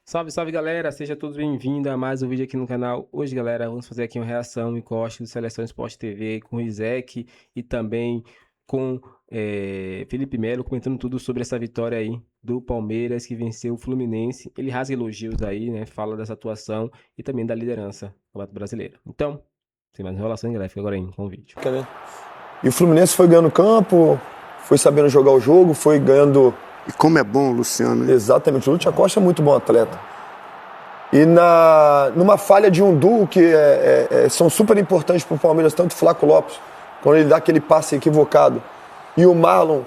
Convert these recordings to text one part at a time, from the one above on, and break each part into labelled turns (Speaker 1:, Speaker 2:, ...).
Speaker 1: Salve, salve galera, sejam todos bem-vindos a mais um vídeo aqui no canal. Hoje, galera, vamos fazer aqui uma reação em corte do Seleção Sport TV com o Rizek e também com Felipe Melo comentando tudo sobre essa vitória aí do Palmeiras que venceu o Fluminense. Ele rasga elogios aí, né? Fala dessa atuação e também da liderança do Campeonato Brasileiro. Então, sem mais enrolação, galera, fica agora aí com o vídeo.
Speaker 2: E o Fluminense foi ganhando campo, foi sabendo jogar o jogo, foi ganhando.
Speaker 3: E como é bom o Luciano, né?
Speaker 2: Exatamente, o Lúcio Acosta é muito bom atleta. E numa falha de um duo que são super importantes para o Palmeiras, tanto o Flaco Lopes, quando ele dá aquele passe equivocado, e o Marlon,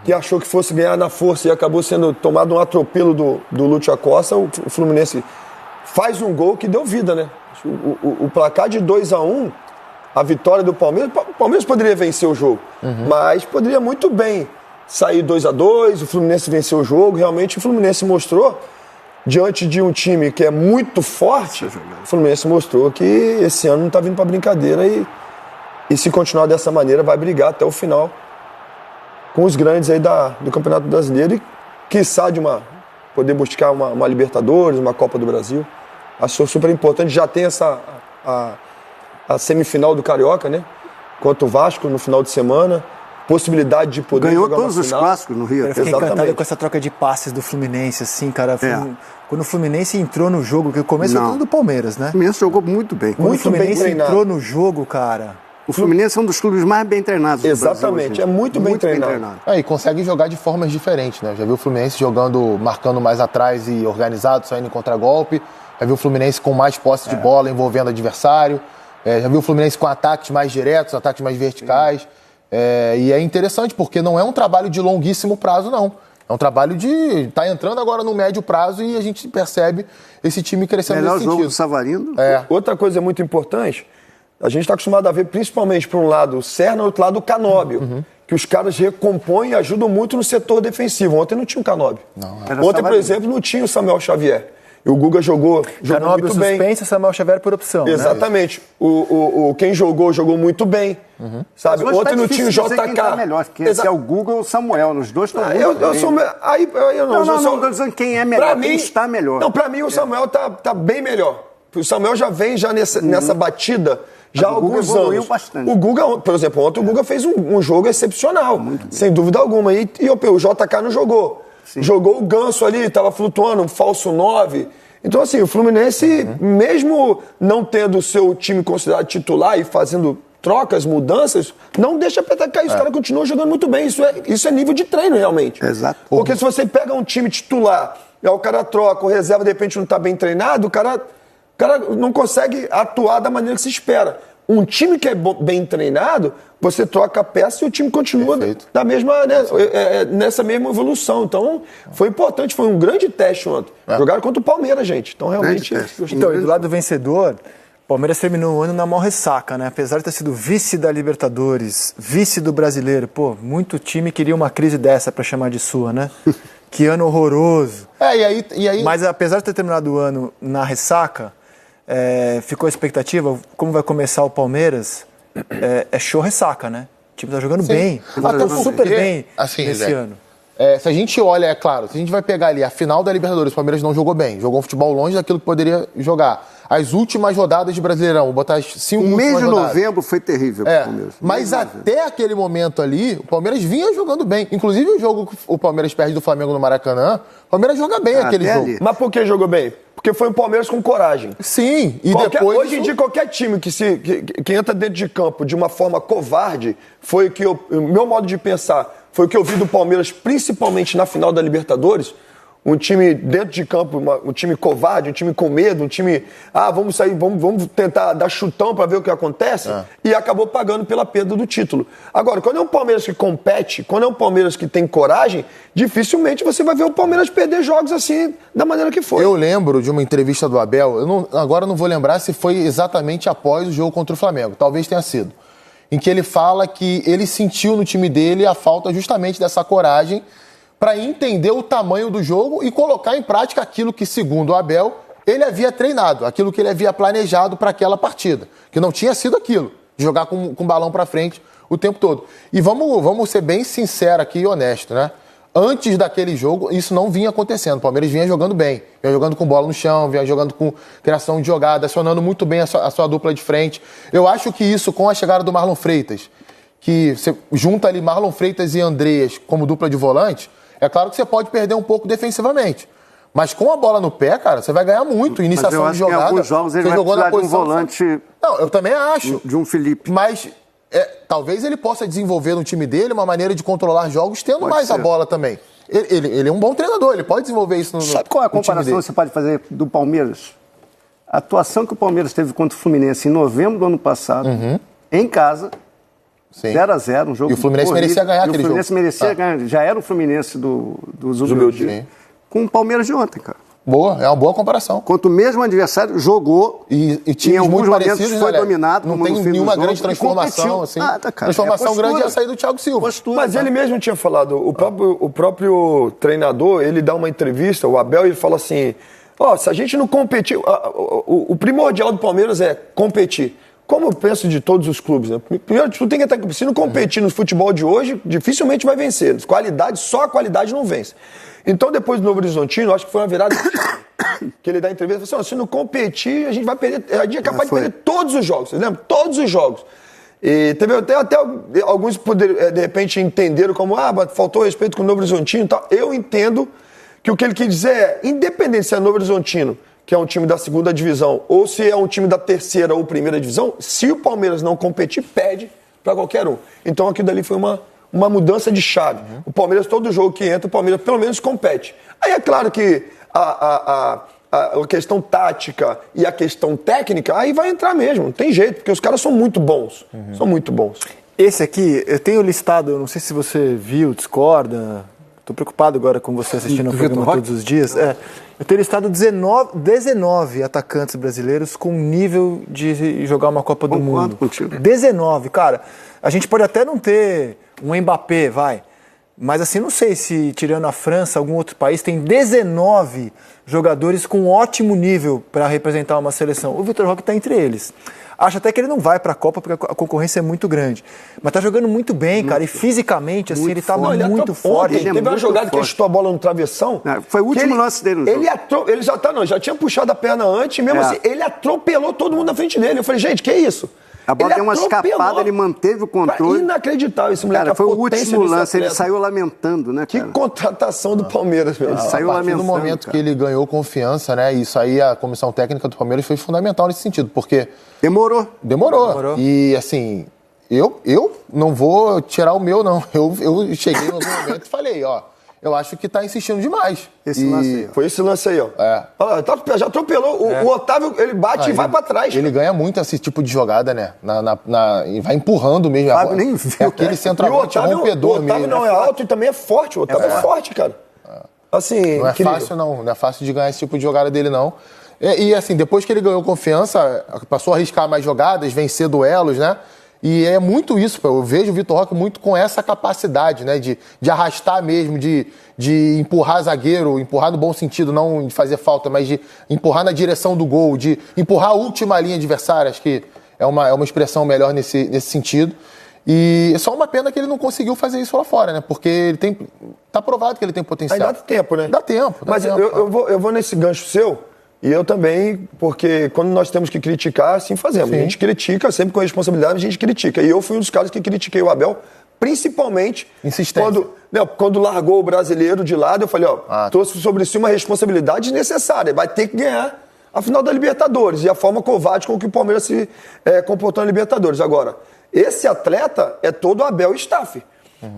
Speaker 2: que achou que fosse ganhar na força e acabou sendo tomado um atropelo do Lúcio Acosta, o Fluminense faz um gol que deu vida, né? O placar de 2-1, a vitória do Palmeiras, o Palmeiras poderia vencer o jogo, mas poderia muito bem sair 2-2, o Fluminense venceu o jogo. Realmente o Fluminense mostrou, diante de um time que é muito forte, o Fluminense mostrou que esse ano não está vindo para brincadeira e se continuar dessa maneira vai brigar até o final com os grandes aí do Campeonato Brasileiro e quiçá poder buscar uma Libertadores, uma Copa do Brasil. Acho super importante. Já tem a semifinal do Carioca, né? Contra o Vasco no final de semana. Possibilidade de poder
Speaker 3: ganhou
Speaker 2: jogar
Speaker 3: todos os clássicos no Rio.
Speaker 4: Eu fiquei encantado com essa troca de passes do Fluminense, assim, cara. Quando o Fluminense entrou no jogo, que o começo foi tudo do Palmeiras, né?
Speaker 3: O Fluminense jogou muito bem.
Speaker 4: Quando o Fluminense entrou no jogo, cara...
Speaker 3: O Fluminense é um dos clubes mais bem treinados do
Speaker 2: Exatamente,
Speaker 3: Brasil,
Speaker 2: é muito bem treinado.
Speaker 5: E consegue jogar de formas diferentes, né? Já viu o Fluminense jogando, marcando mais atrás e organizado, saindo em contragolpe. Já viu o Fluminense com mais posse de bola, envolvendo o adversário. Já viu o Fluminense com ataques mais diretos, ataques mais verticais. E é interessante, porque não é um trabalho de longuíssimo prazo, não. É um trabalho de... Tá entrando agora no médio prazo e a gente percebe esse time crescendo nesse sentido.
Speaker 3: Melhor jogo do Savarino.
Speaker 2: Outra coisa muito importante, a gente está acostumado a ver principalmente por um lado o Serna e outro lado o Canóbio, que os caras recompõem e ajudam muito no setor defensivo. Ontem não tinha o Canóbio. Ontem, por exemplo, não tinha o Samuel Xavier. E o Guga jogou
Speaker 4: Canóbio
Speaker 2: muito bem.
Speaker 4: suspensa, Samuel Xavier por opção.
Speaker 2: Exatamente. Né? Quem jogou muito bem. Sabe? Ontem não tinha o JK.
Speaker 3: Quem tá melhor, se é o Guga ou o Samuel. Os dois estão muito bem. Não, estou dizendo quem é melhor, quem está melhor.
Speaker 2: Não, pra mim o Samuel tá bem melhor. O Samuel já vem nessa batida já há alguns anos.
Speaker 3: Bastante.
Speaker 2: O Guga, por exemplo, ontem o Guga fez um jogo excepcional, sem dúvida alguma. E o JK não jogou. Sim. Jogou o Ganso ali, estava flutuando, um falso 9. Então, assim, o Fluminense, mesmo não tendo o seu time considerado titular e fazendo trocas, mudanças, não deixa a peteca cair. Os caras continuam jogando muito bem. Isso é nível de treino, realmente.
Speaker 3: Exato.
Speaker 2: Porque se você pega um time titular, e aí o cara troca, o reserva de repente não está bem treinado, o cara não consegue atuar da maneira que se espera. Um time que é bem treinado, você troca a peça e o time continua da mesma, né, nessa mesma evolução. Então, foi importante, foi um grande teste ontem. Jogaram contra o Palmeiras, gente. Então, realmente...
Speaker 4: Então, e do lado do vencedor, o Palmeiras terminou o ano na maior ressaca, né? Apesar de ter sido vice da Libertadores, vice do Brasileiro. Pô, muito time queria uma crise dessa pra chamar de sua, né? Que ano horroroso.
Speaker 5: E aí...
Speaker 4: Mas apesar de ter terminado o ano na ressaca... ficou a expectativa, como vai começar o Palmeiras, show ressaca, né? O time tá jogando bem, tá super bem nesse ano.
Speaker 5: Se a gente olha, é claro, se a gente vai pegar ali a final da Libertadores, o Palmeiras não jogou bem, jogou um futebol longe daquilo que poderia jogar. As últimas rodadas de Brasileirão, vou botar as 5
Speaker 3: últimas rodadas. O mês de
Speaker 5: rodadas.
Speaker 3: novembro foi terrível pro Palmeiras.
Speaker 5: Mas até aquele momento ali, o Palmeiras vinha jogando bem. Inclusive o jogo que o Palmeiras perde do Flamengo no Maracanã, o Palmeiras joga bem aquele jogo.
Speaker 2: Ali. Mas por que jogou bem? Porque foi o Palmeiras com coragem.
Speaker 5: Sim, e
Speaker 2: depois... Hoje em dia, qualquer time que entra dentro de campo de uma forma covarde, foi o meu modo de pensar, foi o que eu vi do Palmeiras, principalmente na final da Libertadores, um time dentro de campo, um time covarde, um time com medo, um time, vamos sair, vamos tentar dar chutão para ver o que acontece, e acabou pagando pela perda do título. Agora, quando é um Palmeiras que compete, quando é um Palmeiras que tem coragem, dificilmente você vai ver o Palmeiras perder jogos assim, da maneira que foi.
Speaker 5: Eu lembro de uma entrevista do Abel, agora não vou lembrar se foi exatamente após o jogo contra o Flamengo, talvez tenha sido, em que ele fala que ele sentiu no time dele a falta justamente dessa coragem para entender o tamanho do jogo e colocar em prática aquilo que, segundo o Abel, ele havia treinado, aquilo que ele havia planejado para aquela partida, que não tinha sido aquilo, de jogar com o balão para frente o tempo todo. E vamos ser bem sinceros aqui e honestos, né? antes daquele jogo, isso não vinha acontecendo. O Palmeiras vinha jogando bem, vinha jogando com bola no chão, vinha jogando com criação de jogada, acionando muito bem a sua dupla de frente. Eu acho que isso, com a chegada do Marlon Freitas, que você junta ali Marlon Freitas e Andreas como dupla de volante, é claro que você pode perder um pouco defensivamente. Mas com a bola no pé, cara, você vai ganhar muito. Iniciação de jogada.
Speaker 3: Em alguns jogos ele vai precisar de um volante...
Speaker 5: Não, eu também acho.
Speaker 3: De um Felipe.
Speaker 5: Mas talvez ele possa desenvolver no time dele uma maneira de controlar jogos tendo mais a bola também. Ele é um bom treinador, ele pode desenvolver isso no time dele.
Speaker 3: Sabe qual é a comparação que você pode fazer do Palmeiras? A atuação que o Palmeiras teve contra o Fluminense em novembro do ano passado, em casa, 0-0, um jogo...
Speaker 5: E o Fluminense merecia ganhar aquele jogo.
Speaker 3: O Fluminense merecia ganhar, já era o Fluminense do Zubeldia, com o Palmeiras de ontem, cara.
Speaker 5: Boa, é uma boa comparação.
Speaker 3: Contra o mesmo adversário, jogou
Speaker 5: e times muito parecidos,
Speaker 3: foi dominado.
Speaker 5: Não tem nenhuma grande transformação. Assim. Transformação grande é a saída do Thiago Silva.
Speaker 2: Mas ele mesmo tinha falado, o próprio treinador, ele dá uma entrevista, o Abel, ele fala assim, se a gente não competir, o primordial do Palmeiras é competir. Como eu penso de todos os clubes, né? Primeiro, tu tem que estar, se não competir no futebol de hoje, dificilmente vai vencer. Só a qualidade não vence. Então, depois do Novo Horizontino, acho que foi uma virada que ele dá entrevista e falou assim, se não competir, a gente vai perder, a gente é capaz de perder todos os jogos, vocês lembram? Todos os jogos. E teve até alguns de repente entenderam como, faltou respeito com o Novo Horizontino e tal. Eu entendo que o que ele quis dizer é, independente se é Novo Horizontino, que é um time da segunda divisão, ou se é um time da terceira ou primeira divisão, se o Palmeiras não competir, perde para qualquer um. Então aquilo dali foi uma mudança de chave. O Palmeiras, todo jogo que entra, o Palmeiras pelo menos compete. Aí é claro que a questão tática e a questão técnica, aí vai entrar mesmo, não tem jeito, porque os caras são muito bons. São muito bons.
Speaker 4: Esse aqui, eu tenho listado, não sei se você viu, discorda, estou preocupado agora com você assistindo o programa todos os dias. Eu tenho listado 19 atacantes brasileiros com nível de jogar uma Copa do Mundo.
Speaker 3: Contigo.
Speaker 4: 19, cara. A gente pode até não ter um Mbappé, mas assim, não sei se, tirando a França, algum outro país, tem 19 jogadores com ótimo nível para representar uma seleção. O Vitor Roque está entre eles. Acho até que ele não vai para a Copa porque a concorrência é muito grande. Mas tá jogando muito bem, cara. E fisicamente, assim, ele tá muito forte.
Speaker 2: Teve uma jogada que ele chutou a bola no travessão.
Speaker 3: Foi o último lance dele no jogo.
Speaker 2: Ele já tinha puxado a perna antes, mesmo assim, ele atropelou todo mundo na frente dele. Eu falei, gente, que isso?
Speaker 3: A bola deu uma escapada, ele manteve o controle.
Speaker 2: Inacreditável esse moleque.
Speaker 3: Cara, foi o último lance, ele saiu lamentando, né, cara?
Speaker 2: Que contratação do Palmeiras, mesmo.
Speaker 3: Saiu lamentando.
Speaker 5: No momento que ele ganhou confiança, né? Isso aí, a comissão técnica do Palmeiras foi fundamental nesse sentido, porque...
Speaker 3: Demorou.
Speaker 5: E, assim, eu não vou tirar o meu, não. Eu cheguei no momento e falei, eu acho que tá insistindo demais.
Speaker 2: Foi esse lance aí, ó. Já atropelou. O Otávio, ele bate e vai pra trás.
Speaker 5: Ele ganha muito esse tipo de jogada, né? E vai empurrando mesmo.
Speaker 3: O Otávio nem viu.
Speaker 5: Aquele centroavante rompedor mesmo.
Speaker 2: O Otávio não é alto e também é forte. O Otávio é forte, cara. Assim,
Speaker 5: não é fácil, não. Não é fácil de ganhar esse tipo de jogada dele, não. E assim, depois que ele ganhou confiança, passou a arriscar mais jogadas, vencer duelos, né? E é muito isso, eu vejo o Vitor Roque muito com essa capacidade, né, de arrastar mesmo, de empurrar zagueiro, empurrar no bom sentido, não de fazer falta, mas de empurrar na direção do gol, de empurrar a última linha adversária, acho que é uma expressão melhor nesse sentido. E é só uma pena que ele não conseguiu fazer isso lá fora, né, porque tá provado que ele tem potencial.
Speaker 2: Aí dá tempo, né?
Speaker 5: Dá tempo.
Speaker 2: Mas eu vou nesse gancho seu. E eu também, porque quando nós temos que criticar, assim fazemos. Sim. A gente critica, sempre com responsabilidade, a gente critica. E eu fui um dos caras que critiquei o Abel, principalmente quando largou o brasileiro de lado. Eu falei, trouxe sobre si uma responsabilidade necessária. Vai ter que ganhar a final da Libertadores. E a forma covarde com que o Palmeiras se comportou na Libertadores. Agora, esse atleta é todo Abel e staff.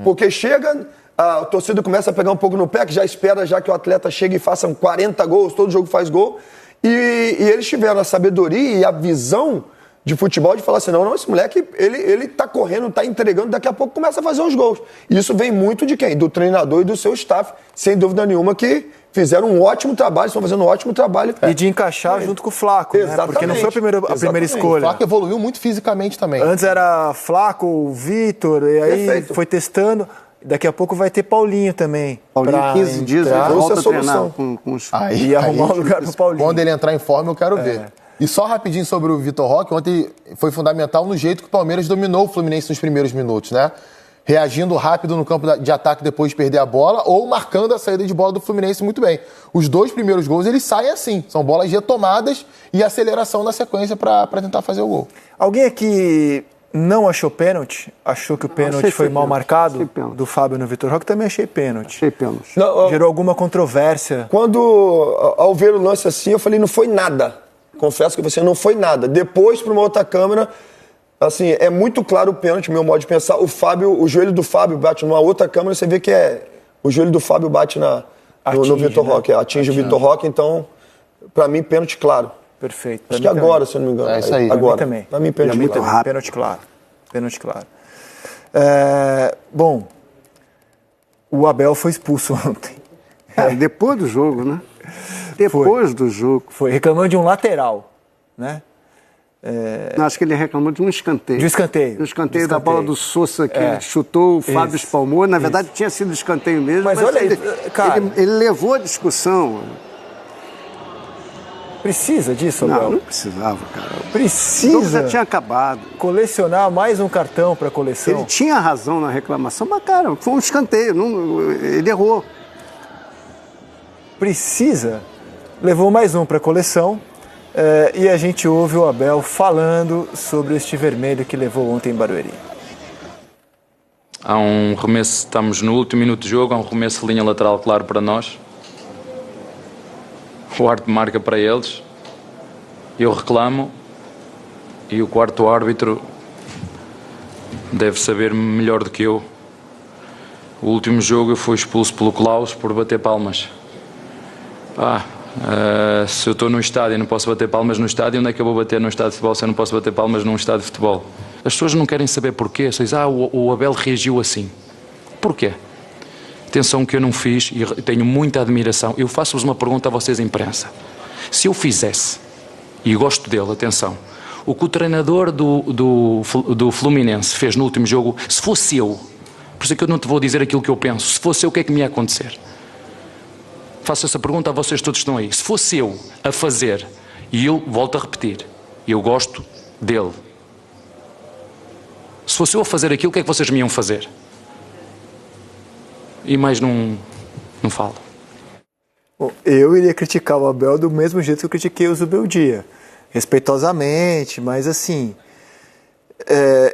Speaker 2: Porque chega... A torcida começa a pegar um pouco no pé, que já espera já que o atleta chegue e faça 40 gols, todo jogo faz gol. E eles tiveram a sabedoria e a visão de futebol de falar assim, não, esse moleque, ele tá correndo, tá entregando, daqui a pouco começa a fazer os gols. E isso vem muito de quem? Do treinador e do seu staff, sem dúvida nenhuma, que fizeram um ótimo trabalho, estão fazendo um ótimo trabalho.
Speaker 4: E de encaixar junto com o Flaco, né? Porque não foi a primeira escolha.
Speaker 5: O Flaco evoluiu muito fisicamente também.
Speaker 4: Antes era Flaco, o Vitor, e aí foi testando... Daqui a pouco vai ter Paulinho também.
Speaker 3: Paulinho, 15 dias, ele volta a treinar com os...
Speaker 4: Aí arrumar um lugar pro Paulinho.
Speaker 5: Quando ele entrar em forma, eu quero ver. E só rapidinho sobre o Vitor Roque, ontem foi fundamental no jeito que o Palmeiras dominou o Fluminense nos primeiros minutos, né? reagindo rápido no campo de ataque depois de perder a bola, ou marcando a saída de bola do Fluminense muito bem. Os 2 primeiros gols, eles saem assim. São bolas retomadas e aceleração na sequência para tentar fazer o gol.
Speaker 4: Alguém aqui não achou pênalti? Achou que o pênalti foi mal marcado? Do Fábio no Vitor Roque? Também achei pênalti.
Speaker 3: Achei pênalti.
Speaker 4: Gerou alguma controvérsia?
Speaker 2: Quando, ao ver o lance assim, eu falei, não foi nada. Confesso que você não foi nada. Depois, para uma outra câmera, assim, é muito claro o pênalti, meu modo de pensar. O joelho do Fábio bate numa outra câmera, você vê que o joelho do Fábio bate no Vitor Roque, atinge o Vitor Roque, então, para mim, pênalti claro.
Speaker 4: Perfeito.
Speaker 2: Acho que agora, se eu não me engano.
Speaker 5: É isso aí.
Speaker 2: Agora.
Speaker 4: Para mim também.
Speaker 2: Para mim, pênalti
Speaker 4: muito
Speaker 2: claro.
Speaker 4: rápido. Pênalti claro. Bom, o Abel foi expulso ontem.
Speaker 3: Depois do jogo, né? Depois do jogo.
Speaker 4: Foi reclamando de um lateral, né?
Speaker 3: Não, acho que ele reclamou de um escanteio.
Speaker 4: De um escanteio.
Speaker 3: Do escanteio da bola do Sousa, que ele chutou, o Fábio espalmou. Na verdade, tinha sido escanteio mesmo.
Speaker 4: Mas olha aí, cara.
Speaker 3: Ele levou a discussão.
Speaker 4: Precisa disso, Abel?
Speaker 3: Não precisava, cara.
Speaker 4: Precisa.
Speaker 3: O jogo já tinha acabado.
Speaker 4: Colecionar mais um cartão para coleção.
Speaker 3: Ele tinha razão na reclamação, mas, cara, foi um escanteio. Ele errou.
Speaker 4: Precisa. Levou mais um para coleção. E a gente ouve o Abel falando sobre este vermelho que levou ontem em Barueri.
Speaker 6: Há um remesso, estamos no último minuto de jogo, há um remesso de linha lateral claro para nós. O árbitro marca para eles, eu reclamo e o quarto árbitro deve saber melhor do que eu. O último jogo eu fui expulso pelo Klaus por bater palmas. Se eu estou no estádio e não posso bater palmas no estádio, onde é que eu vou bater no estádio de futebol se eu não posso bater palmas num estádio de futebol? As pessoas não querem saber porquê. Vocês dizem, o Abel reagiu assim. Porquê? Atenção que eu não fiz e tenho muita admiração. Eu faço-vos uma pergunta a vocês, imprensa. Se eu fizesse, e gosto dele, atenção, o que o treinador do Fluminense fez no último jogo, se fosse eu, por isso é que eu não te vou dizer aquilo que eu penso, se fosse eu, o que é que me ia acontecer? Faço essa pergunta a vocês todos que estão aí. Se fosse eu a fazer, e eu volto a repetir, eu gosto dele. Se fosse eu a fazer aquilo, o que é que vocês me iam fazer? E mais não falo.
Speaker 4: Bom, eu iria criticar o Abel do mesmo jeito que eu critiquei o Zubeldia. Respeitosamente, mas assim...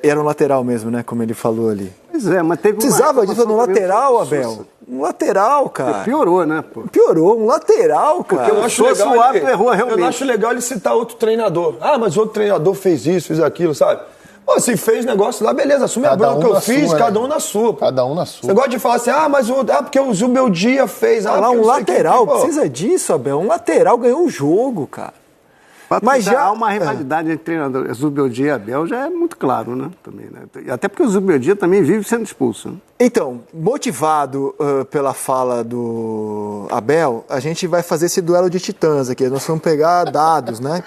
Speaker 4: era um lateral mesmo, né? Como ele falou ali.
Speaker 3: Pois é, mas teve
Speaker 4: precisava disso no lateral, Abel. Um lateral, cara.
Speaker 3: Piorou, né? Pô?
Speaker 4: Piorou, um lateral, cara.
Speaker 2: Porque eu acho legal,
Speaker 3: o árbitro errou realmente.
Speaker 2: Eu acho legal ele citar outro treinador. Mas outro treinador fez isso, fez aquilo, sabe? Pô, se fez negócio lá, beleza, assume a bronca que eu fiz,
Speaker 5: sua,
Speaker 2: cada um na sua. Pô.
Speaker 5: Cada um na sua.
Speaker 2: Você gosta de falar assim, porque o Zubeldia fez.
Speaker 4: Um lateral, precisa disso, Abel. Um lateral ganhou o jogo, cara.
Speaker 3: Mas já há uma rivalidade entre treinadores. Zubeldia e Abel já é muito claro, né? Também, né? Até porque o Zubeldia também vive sendo expulso. Né?
Speaker 4: Então, motivado pela fala do Abel, a gente vai fazer esse duelo de titãs aqui. Nós vamos pegar dados, né?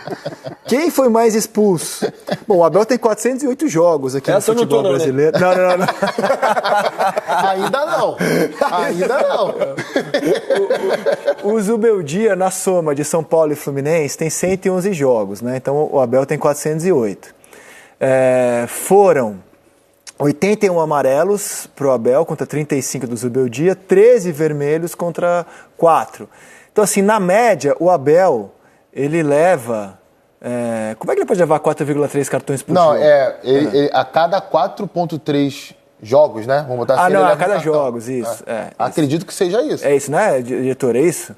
Speaker 4: Quem foi mais expulso? Bom, o Abel tem 408 jogos aqui no futebol brasileiro. Não.
Speaker 5: Ainda não.
Speaker 4: O Zubeldia, na soma de São Paulo e Fluminense, tem 111 jogos, né? Então o Abel tem 408. Foram 81 amarelos para o Abel contra 35 do Zubeldia, 13 vermelhos contra 4. Então, assim, na média, o Abel, ele leva... como é que ele pode levar 4,3 cartões por jogo?
Speaker 5: Ele, a cada 4,3 jogos, né? Vamos botar assim.
Speaker 4: A cada jogos, isso.
Speaker 5: Acredito que seja isso.
Speaker 4: É isso, né, diretor? É isso?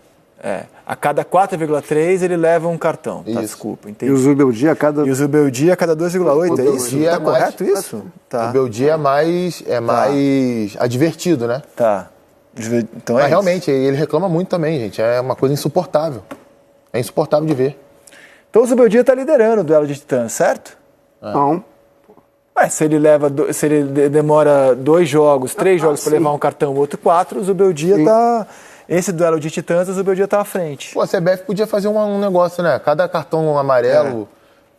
Speaker 4: A cada 4,3 ele leva um cartão. Tá, desculpa, entendi.
Speaker 3: E o Zubeldia a cada
Speaker 4: 2,8, é isso? Tá correto isso?
Speaker 5: Tá. O Zubeldia é mais advertido, né?
Speaker 4: Tá. Então
Speaker 5: Mas realmente, ele reclama muito também, gente. É uma coisa insuportável. É insuportável de ver.
Speaker 4: Então o Zubeldia tá liderando o duelo de titãs, certo?
Speaker 3: Não.
Speaker 4: Mas se ele demora 2 jogos, 3 jogos para levar um cartão, o outro 4, o Zubeldia tá... Esse duelo de titãs, o Zubeldia tá à frente.
Speaker 5: Pô, a CBF podia fazer um negócio, né? Cada cartão amarelo,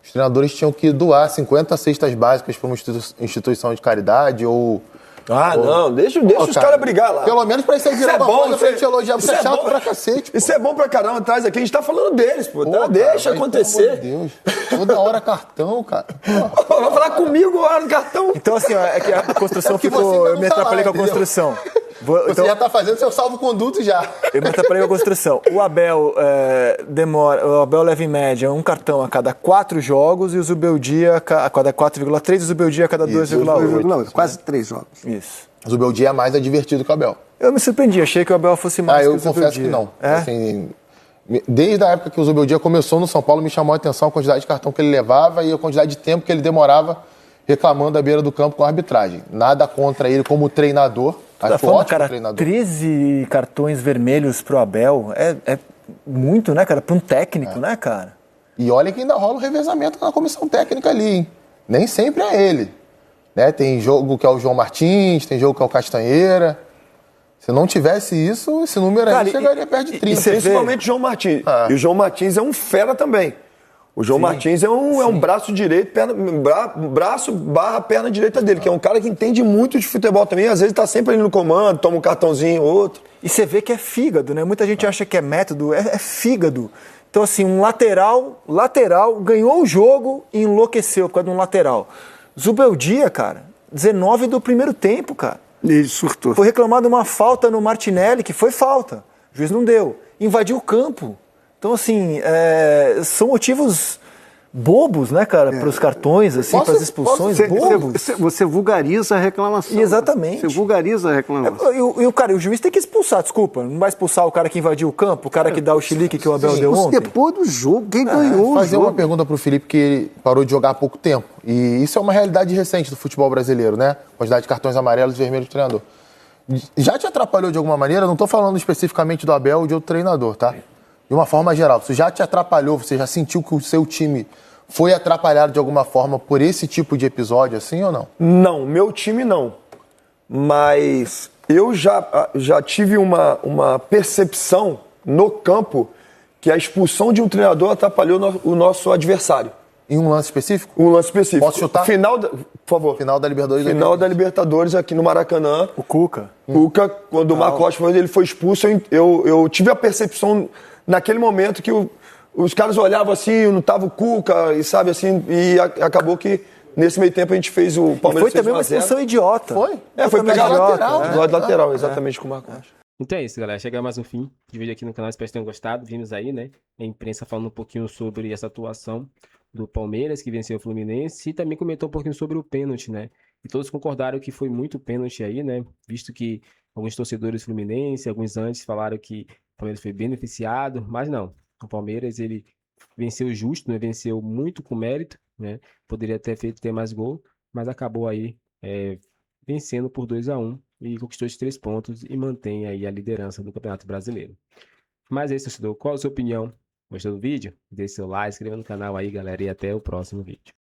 Speaker 5: os treinadores tinham que doar 50 cestas básicas para uma instituição de caridade ou
Speaker 2: Ah, não, deixa os caras brigar lá.
Speaker 5: Pelo menos pra isso aí virar uma coisa pra gente elogiar. Você é chato
Speaker 2: bom.
Speaker 5: pra cacete, pô.
Speaker 2: Isso é bom pra caramba, atrás aqui, a gente tá falando deles, pô. Tá? Deixa acontecer.
Speaker 5: Pelo amor de Deus. Toda hora cartão, cara.
Speaker 2: Vai falar comigo agora no cartão.
Speaker 4: Então, assim, ó, é que a construção
Speaker 5: É que
Speaker 4: ficou.
Speaker 5: você ainda
Speaker 4: Eu
Speaker 5: não
Speaker 4: me
Speaker 5: tá lá,
Speaker 4: atrapalhei com a
Speaker 5: entendeu?
Speaker 4: construção.
Speaker 5: Você já tá fazendo seu salvo-conduto já.
Speaker 4: Eu me atrapalhei com a construção. O Abel o Abel leva em média um cartão a cada 4 jogos e o Zubeldia a cada 4,3 e o Zubeldia a cada 2,8.
Speaker 3: Quase 3 jogos.
Speaker 4: Isso.
Speaker 5: O Zubeldia é mais advertido que o Abel.
Speaker 4: Eu me surpreendi, achei que o Abel fosse mais que o
Speaker 5: Eu
Speaker 4: Zubeldia.
Speaker 5: confesso que não.
Speaker 4: É?
Speaker 5: Assim, desde a época que o Zubeldia começou no São Paulo, me chamou a atenção a quantidade de cartão que ele levava e a quantidade de tempo que ele demorava reclamando à beira do campo com a arbitragem. Nada contra ele como treinador.
Speaker 4: Tá
Speaker 5: Acho
Speaker 4: falando,
Speaker 5: ótimo
Speaker 4: cara,
Speaker 5: treinador.
Speaker 4: 13 cartões vermelhos pro Abel é muito, né, cara? Pra um técnico, né, cara?
Speaker 5: E olha que ainda rola um revezamento na comissão técnica ali, hein? Nem sempre é ele. Né? Tem jogo que é o João Martins, tem jogo que é o Castanheira. Se não tivesse isso, esse número aí chegaria perto de 30.
Speaker 2: Principalmente o João Martins. E o João Martins é um fera também. O João Martins é um braço direito, braço barra perna direita dele, que é um cara que entende muito de futebol também. Às vezes tá sempre ali no comando, toma um cartãozinho, outro.
Speaker 4: E você vê que é fígado, né? Muita gente acha que é método, é fígado. Então, assim, um lateral ganhou o jogo e enlouqueceu por causa de um lateral. Zubeldia, cara, 19 do primeiro tempo, cara.
Speaker 3: Ele surtou.
Speaker 4: Foi reclamado uma falta no Martinelli, que foi falta. O juiz não deu. Invadiu o campo. Então, assim, são motivos bobos, né, cara, para os cartões, assim, para as expulsões, bobos.
Speaker 3: Você vulgariza a reclamação.
Speaker 4: Exatamente.
Speaker 3: Você vulgariza a reclamação.
Speaker 4: E o juiz tem que expulsar, desculpa. Não vai expulsar o cara que invadiu o campo, o cara que dá o chilique que o Abel deu ontem?
Speaker 3: Depois do jogo, quem ganhou o
Speaker 5: Fazer
Speaker 3: jogo?
Speaker 5: uma pergunta pro Felipe, que ele parou de jogar há pouco tempo. E isso é uma realidade recente do futebol brasileiro, né? Quantidade de cartões amarelos e vermelhos do treinador. Já te atrapalhou de alguma maneira? Não tô falando especificamente do Abel ou de outro treinador, tá? De uma forma geral. Isso já te atrapalhou? Você já sentiu que o seu time foi atrapalhado de alguma forma por esse tipo de episódio, assim ou não?
Speaker 2: Não, meu time não. Mas eu já tive uma percepção no campo que a expulsão de um treinador atrapalhou o nosso adversário.
Speaker 5: Em um lance específico?
Speaker 2: Um lance específico.
Speaker 5: Posso chutar?
Speaker 2: Por favor.
Speaker 5: Final da Libertadores.
Speaker 2: Final da Libertadores aqui no Maracanã.
Speaker 4: O Cuca.
Speaker 2: Cuca, quando o Marcos Rocha ele foi expulso, eu tive a percepção naquele momento que os caras olhavam assim, não tava o Cuca, e sabe assim, e acabou que nesse meio tempo a gente fez o Palmeiras.
Speaker 4: Foi também uma expulsão idiota.
Speaker 5: Foi?
Speaker 2: Foi pegar
Speaker 5: lateral,
Speaker 2: do lado lateral, exatamente com o Marcos Rocha.
Speaker 1: Então é isso, galera. Chega mais um fim de vídeo aqui no canal. Espero que tenham gostado. Vimos aí, né, a imprensa falando um pouquinho sobre essa atuação do Palmeiras, que venceu o Fluminense, e também comentou um pouquinho sobre o pênalti, né? E todos concordaram que foi muito pênalti aí, né? Visto que alguns torcedores Fluminense, alguns antes, falaram que o Palmeiras foi beneficiado, mas não. O Palmeiras, ele venceu justo, né? Venceu muito com mérito, né? Poderia ter mais gol, mas acabou aí vencendo por 2-1 e conquistou os 3 pontos e mantém aí a liderança do Campeonato Brasileiro. Mas é isso, torcedor. Qual a sua opinião? Gostou do vídeo? Deixe seu like, inscreva no canal aí, galera, e até o próximo vídeo.